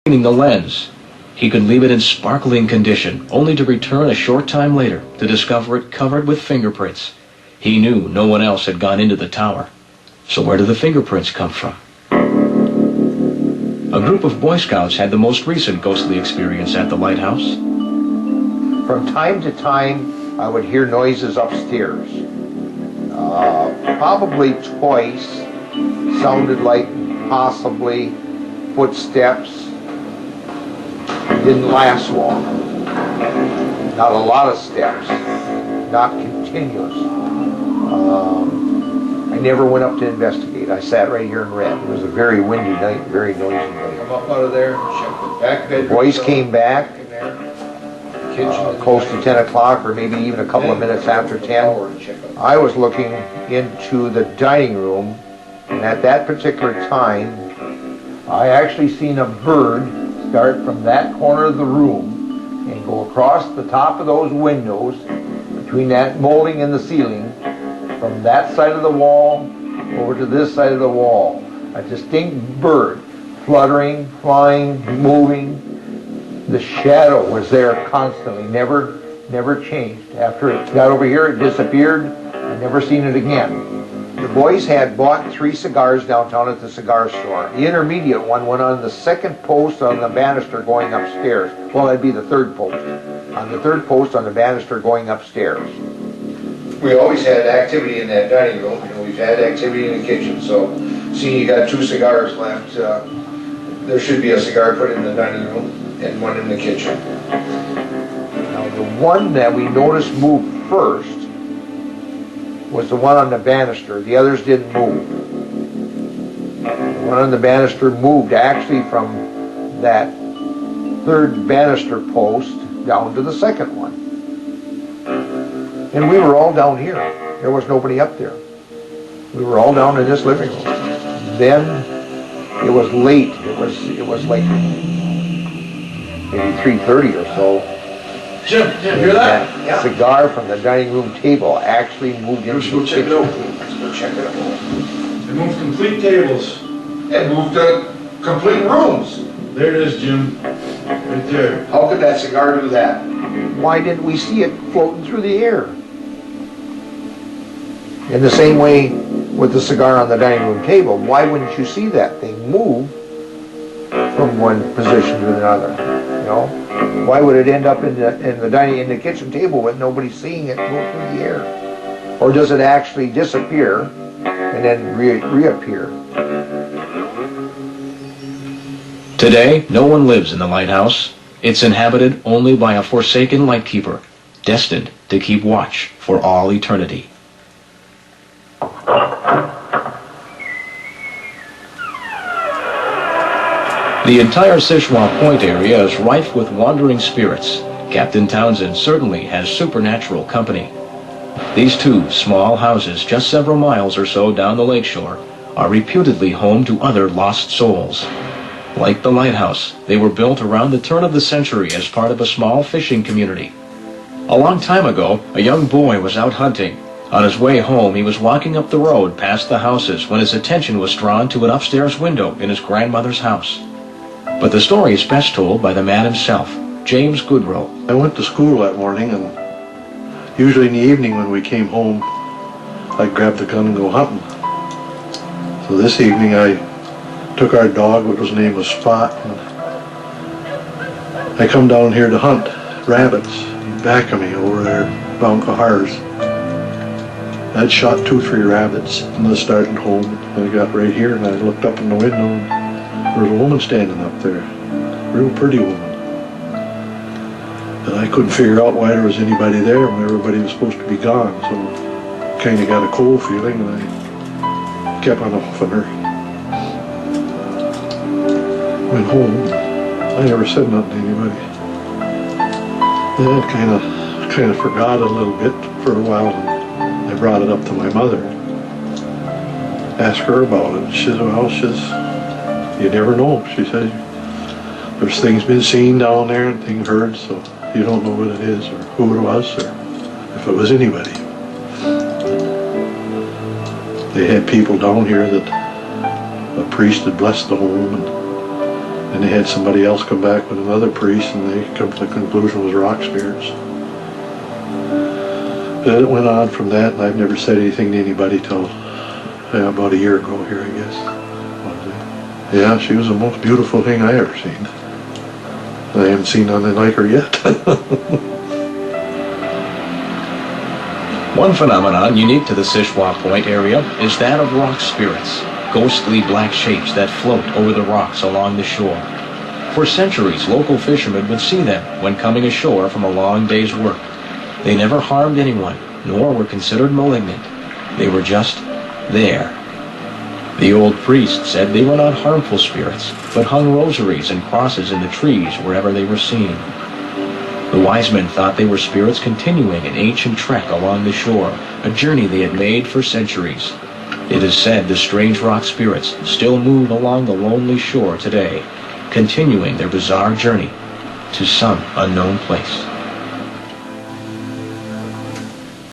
cleaning the lens. He could leave it in sparkling condition, only to return a short time later to discover it covered with fingerprints. He knew no one else had gone into the tower. So where did the fingerprints come from? A group of Boy Scouts had the most recent ghostly experience at the lighthouse. From time to time, I would hear noises upstairs. Probably twice. Sounded like possibly footsteps. Didn't last long. Not a lot of steps. Not continuous. I never went up to investigate. I sat right here and read. It was a very windy night, very noisy night. Come up out of there, check the back bedroom. The boys came back in there. Kitchen close to 10 o'clock or maybe even a couple of minutes after 10. I was looking into the dining room, and at that particular time, I actually seen a bird start from that corner of the room and go across the top of those windows between that molding and the ceiling, from that side of the wall over to this side of the wall. A distinct bird, fluttering, flying, moving. The shadow was there constantly, never changed. After it got over here, it disappeared. I never seen it again. The boys had bought 3 cigars downtown at the cigar store. The intermediate one went on the second post on the banister going upstairs. Well, that'd be the third post. On the third post on the banister going upstairs. We always had activity in that dining room. You know, we've had activity in the kitchen. So, seeing you got 2 cigars left, there should be a cigar put in the dining room and one in the kitchen. Now, the one that we noticed moved first was the one on the banister. The others didn't move. The one on the banister moved actually from that third banister post down to the second one. And we were all down here. There was nobody up there. We were all down in this living room. Then it was late. It was like maybe 3:30 or so. Jim, hear that? That cigar from the dining room table actually moved into Let's go the check it kitchen. out. Let's go check it out. They moved complete tables. It moved complete rooms. There it is, Jim. Right there. How could that cigar do that? Why didn't we see it floating through the air? In the same way with the cigar on the dining room table, why wouldn't you see that thing move from one position to another? You know, why would it end up in the kitchen table with nobody seeing it move through the air? Or does it actually disappear and then reappear? Today, no one lives in the lighthouse. It's inhabited only by a forsaken lightkeeper, destined to keep watch for all eternity. The entire Choix Point area is rife with wandering spirits. Captain Townsend certainly has supernatural company. These 2 small houses, just several miles or so down the lakeshore, are reputedly home to other lost souls. Like the lighthouse, they were built around the turn of the century as part of a small fishing community. A long time ago, a young boy was out hunting. On his way home, he was walking up the road past the houses when his attention was drawn to an upstairs window in his grandmother's house. But the story is best told by the man himself, James Goodrow. I went to school that morning, and usually in the evening when we came home, I'd grab the gun and go hunting. So this evening I took our dog, which name was Spot, and I come down here to hunt rabbits back of me over there, Mount Cahars. I'd shot 2-3 rabbits and I was starting home. And I got right here and I looked up in the window and there was a woman standing up there, a real pretty woman. And I couldn't figure out why there was anybody there when everybody was supposed to be gone, so kind of got a cold feeling and I kept on offing her. Went home. I never said nothing to anybody. Then I kind of forgot a little bit for a while, and I brought it up to my mother. Asked her about it. She said, well, you never know. She said, there's things been seen down there and things heard, so you don't know what it is or who it was or if it was anybody. They had people down here that a priest had blessed the home, and And they had somebody else come back with another priest, and they come to the conclusion it was rock spirits. And it went on from that, and I've never said anything to anybody till about a year ago here, I guess. Yeah, she was the most beautiful thing I ever seen. I haven't seen nothing like her yet. One phenomenon unique to the Seul Point area is that of rock spirits, ghostly black shapes that float over the rocks along the shore. For centuries, local fishermen would see them when coming ashore from a long day's work. They never harmed anyone, nor were considered malignant. They were just there. The old priest said they were not harmful spirits, but hung rosaries and crosses in the trees wherever they were seen. The wise men thought they were spirits continuing an ancient trek along the shore, a journey they had made for centuries. It is said the strange rock spirits still move along the lonely shore today, continuing their bizarre journey to some unknown place.